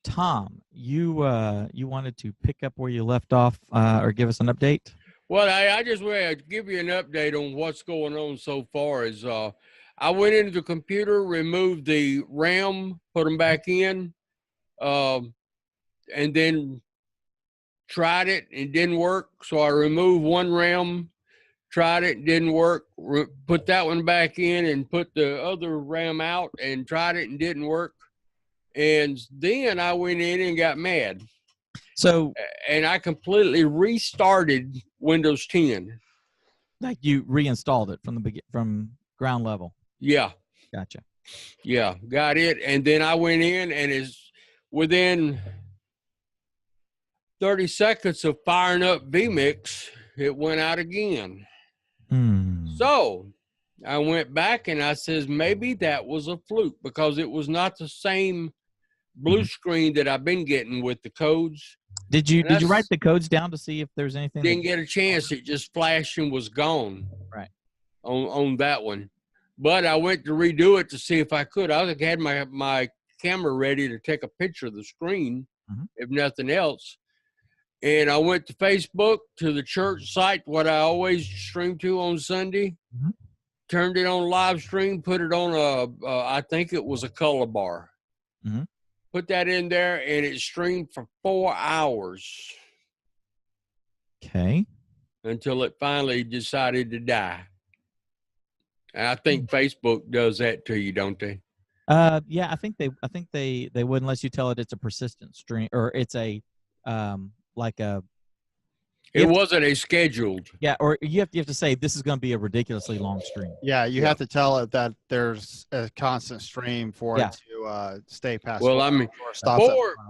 Tom, you wanted to pick up where you left off, or give us an update? Well, I just want to give you an update on what's going on so far. I went into the computer, removed the RAM, put them back in, um, and then tried it. It didn't work, so I removed one RAM, tried it, didn't work. Put that one back in, and put the other RAM out, and tried it, and didn't work. And then I went in and got mad. So, And I completely restarted Windows 10. like, you reinstalled it from ground level. Yeah. Gotcha. Yeah, got it. And then I went in, and it's within 30 seconds of firing up vMix, it went out again. So I went back and I says, maybe that was a fluke, because it was not the same blue screen that I've been getting with the codes. Did you write the codes down to see if there's anything? Didn't get a chance. It just flashed and was gone. Right. On that one. But I went to redo it to see if I could. I had my camera ready to take a picture of the screen, if nothing else. And I went to Facebook, to the church site, what I always stream to on Sunday, turned it on live stream, put it on I think it was a color bar. Put that in there, and it streamed for 4 hours. Okay. Until it finally decided to die. And I think Facebook does that to you, don't they? Yeah, I think they would, unless you tell it it's a persistent stream, or it's a like a. It wasn't a scheduled. Yeah, or you have to say this is going to be a ridiculously long stream. Yeah, you have to tell it that there's a constant stream for it to stay past. Well, I mean, 4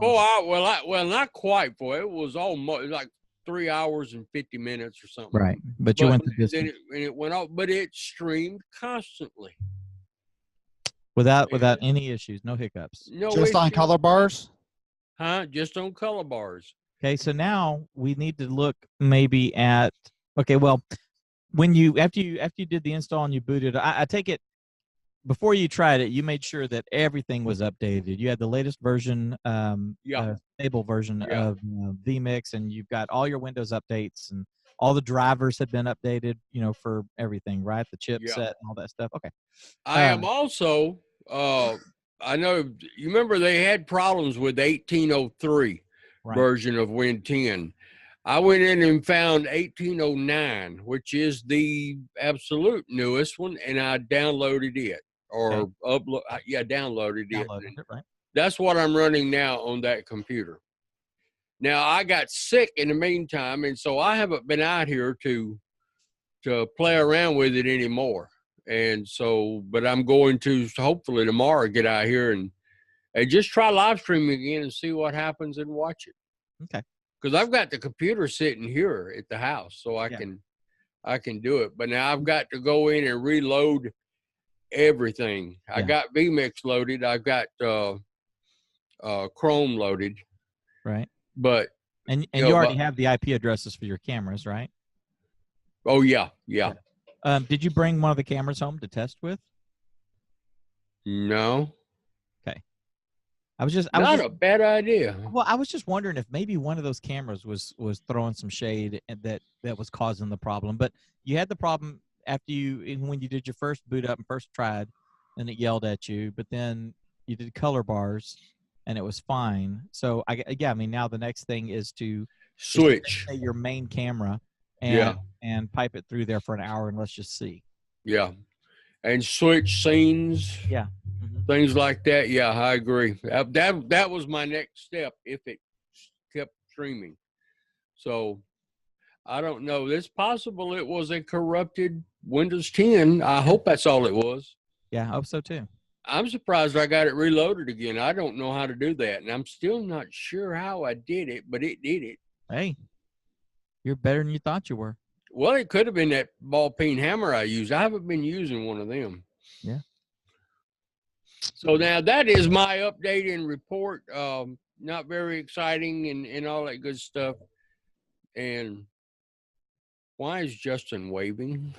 hours. Well, not quite 4. It was almost like 3 hours and 50 minutes or something. Right, but you went to this. Then it went off, but it streamed constantly without any issues, no hiccups. No, just on color bars. Just on color bars. Okay, so now we need to look maybe at. Okay, well, when after you did the install and you booted, I take it before you tried it, you made sure that everything was updated. You had the latest version, stable version of vMix, and you've got all your Windows updates, and all the drivers have been updated, for everything, right? The chipset and all that stuff. Okay. I am also, I know, you remember they had problems with 1803 version of Win 10. I went in and found 1809, which is the absolute newest one, and I downloaded it. Downloaded it. Right. That's what I'm running now on that computer. Now, I got sick in the meantime, and so I haven't been out here to play around with it anymore. And so, but I'm going to hopefully tomorrow get out here and just try live streaming again and see what happens and watch it. Okay. Because I've got the computer sitting here at the house, so I can do it. But now I've got to go in and reload everything. I got vMix loaded. I've got Chrome loaded. Right. But you already have the IP addresses for your cameras, right? Oh yeah. Did you bring one of the cameras home to test with? No. Okay. Not a bad idea. Well, I was just wondering if maybe one of those cameras was throwing some shade and that was causing the problem. But you had the problem when you did your first boot up and first tried, and it yelled at you. But then you did color bars, and it was fine. So now the next thing is to switch your main camera and pipe it through there for an hour, and let's just see. Yeah, and switch scenes. Yeah. Things like that. Yeah, I agree. That was my next step if it kept streaming. So I don't know. It's possible it was a corrupted Windows 10. I hope that's all it was. Yeah, I hope so too. I'm surprised I got it reloaded again. I don't know how to do that, and I'm still not sure how I did it, but it did it. Hey, you're better than you thought you were. Well, it could have been that ball peen hammer I used. I haven't been using one of them. Yeah. So now that is my update and report. Not very exciting and all that good stuff. And why is Justin waving?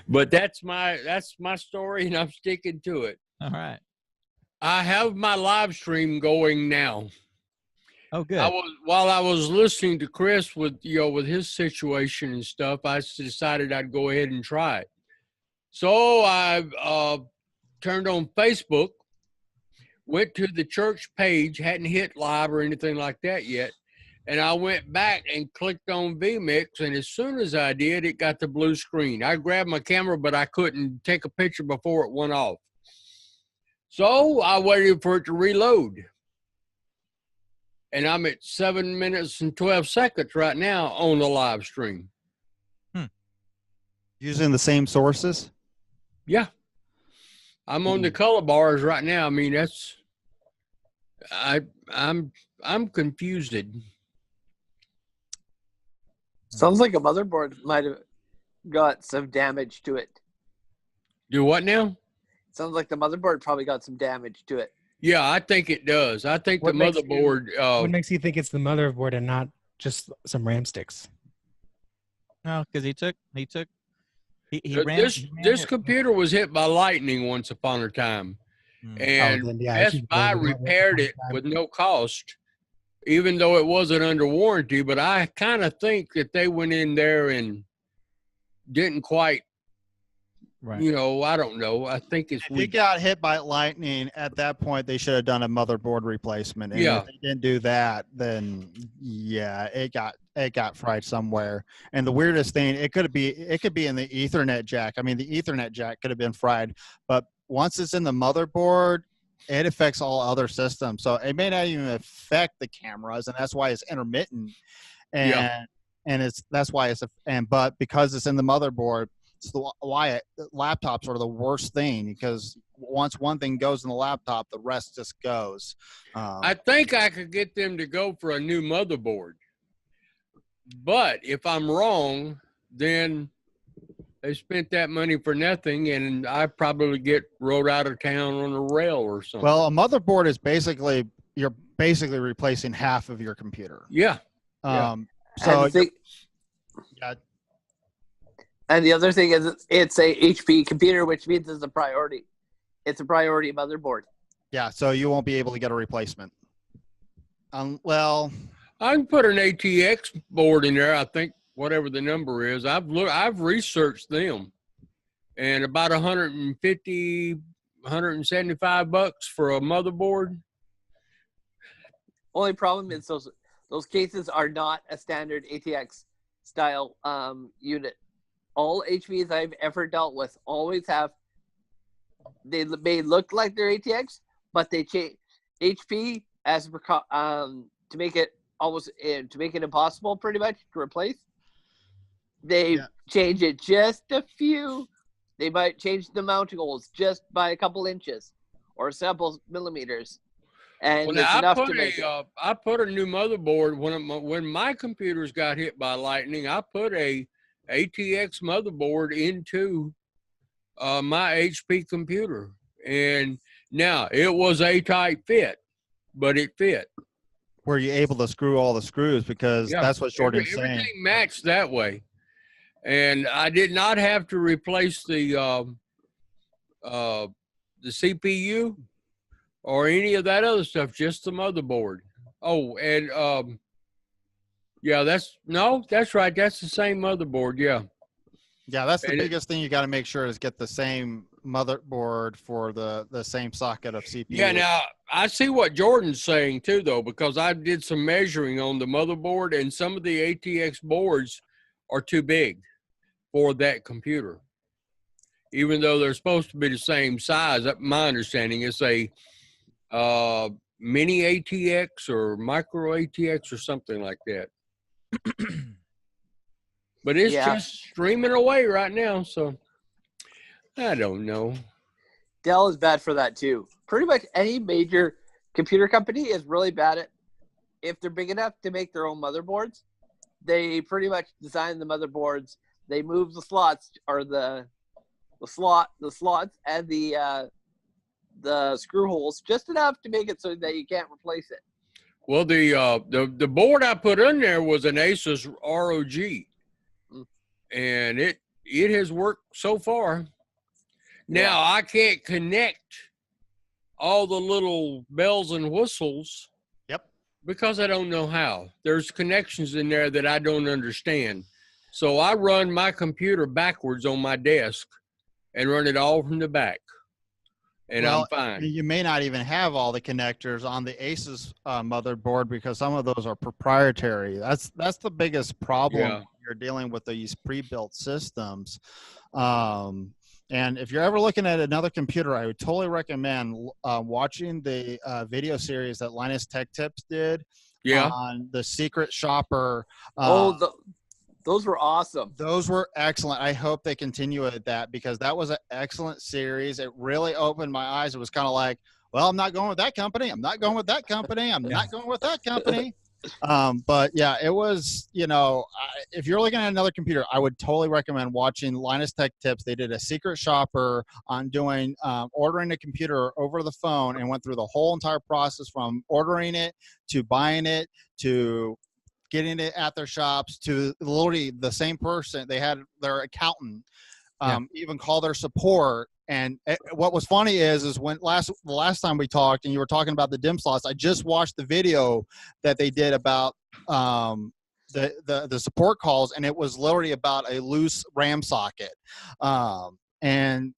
But that's my story, and I'm sticking to it. All right. I have my live stream going now. Oh, good. While I was listening to Chris with with his situation and stuff, I decided I'd go ahead and try it. So I turned on Facebook, went to the church page, hadn't hit live or anything like that yet. And I went back and clicked on vMix, and as soon as I did, it got the blue screen. I grabbed my camera, but I couldn't take a picture before it went off. So I waited for it to reload. And I'm at 7 minutes and 12 seconds right now on the live stream. Using the same sources? Yeah. I'm on the color bars right now. I mean, I'm confused. Sounds like a motherboard might have got some damage to it. Do what now? Sounds like the motherboard probably got some damage to it. Yeah, I think it does. I think the motherboard. What makes you think it's the motherboard and not just some RAM sticks? No, because he this computer was hit by lightning once upon a time, and then, yeah, Best Buy repaired it with no cost, even though it wasn't under warranty. But I kind of think that they went in there and didn't quite. Right. I don't know. I think it's If it got hit by lightning, at that point they should have done a motherboard replacement. And if they didn't do that, then yeah, it got fried somewhere. And the weirdest thing, it could be in the Ethernet jack. I mean, the Ethernet jack could have been fried, but once it's in the motherboard, it affects all other systems. So it may not even affect the cameras, and that's why it's intermittent. And but because it's in the motherboard, it's why laptops are the worst thing, because once one thing goes in the laptop, the rest just goes. I think I could get them to go for a new motherboard. But if I'm wrong, then they spent that money for nothing, and I probably get rode out of town on a rail or something. Well, a motherboard is you're basically replacing half of your computer. Yeah. And the other thing is it's a HP computer, which means it's a priority. It's a priority motherboard. Yeah, so you won't be able to get a replacement. Well, I can put an ATX board in there. I think whatever the number is, I've researched them, and about $150, $175 for a motherboard. Only problem is those cases are not a standard ATX style unit. All HPs I've ever dealt with always have. They may look like they're ATX, but they change HP as to make it impossible, pretty much, to replace. They change it just a few. They might change the mounting holes just by a couple inches or several millimeters, and it's enough to make it. I put a new motherboard when my computers got hit by lightning. I put a ATX motherboard into my HP computer, and now it was a tight fit, but it fit. Were you able to screw all the screws? Because that's what Jordan's saying. Everything matched that way, and I did not have to replace the CPU or any of that other stuff, just the motherboard. Oh, and that's right. That's the same motherboard. Yeah. Yeah, that's the biggest thing you got to make sure is get the same motherboard for the same socket of CPU. Yeah, now I see what Jordan's saying too, though, because I did some measuring on the motherboard, and some of the ATX boards are too big for that computer. Even though they're supposed to be the same size, my understanding is a mini ATX or micro ATX or something like that. But it's just streaming away right now, so I don't know. Dell is bad for that too. Pretty much any major computer company is really bad at, if they're big enough to make their own motherboards, they pretty much design the motherboards. They move the slots or the slots and the screw holes just enough to make it so that you can't replace it. Well, the board I put in there was an Asus ROG, and it has worked so far. Now I can't connect all the little bells and whistles Yep. because I don't know how. There's connections in there that I don't understand. So I run my computer backwards on my desk and run it all from the back. And I'm fine. You may not even have all the connectors on the Asus motherboard because some of those are proprietary. That's the biggest problem Yeah. when you're dealing with these pre-built systems. And if you're ever looking at another computer, I would totally recommend watching the video series that Linus Tech Tips did Yeah. on the Secret Shopper. Those were awesome. Those were excellent. I hope they continue at that because that was an excellent series. It really opened my eyes. It was kind of like, well, I'm not going with that company. I'm not going with that company. I'm not going with that company. But yeah, it was, if you're looking at another computer, I would totally recommend watching Linus Tech Tips. They did a secret shopper on doing ordering a computer over the phone and went through the whole entire process from ordering it to buying it to getting it at their shops to literally the same person. They had their accountant even call their support. And what was funny is when the last time we talked and you were talking about the DIMM slots, I just watched the video that they did about the support calls, and it was literally about a loose RAM socket. And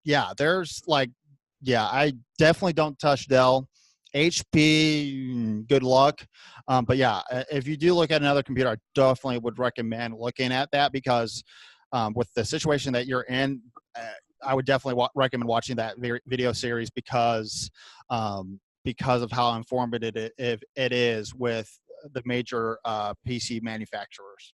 yeah, there's I definitely don't touch Dell. HP, good luck. But yeah, if you do look at another computer, I definitely would recommend looking at that because with the situation that you're in, I would definitely recommend watching that video series because of how informative it is with the major PC manufacturers.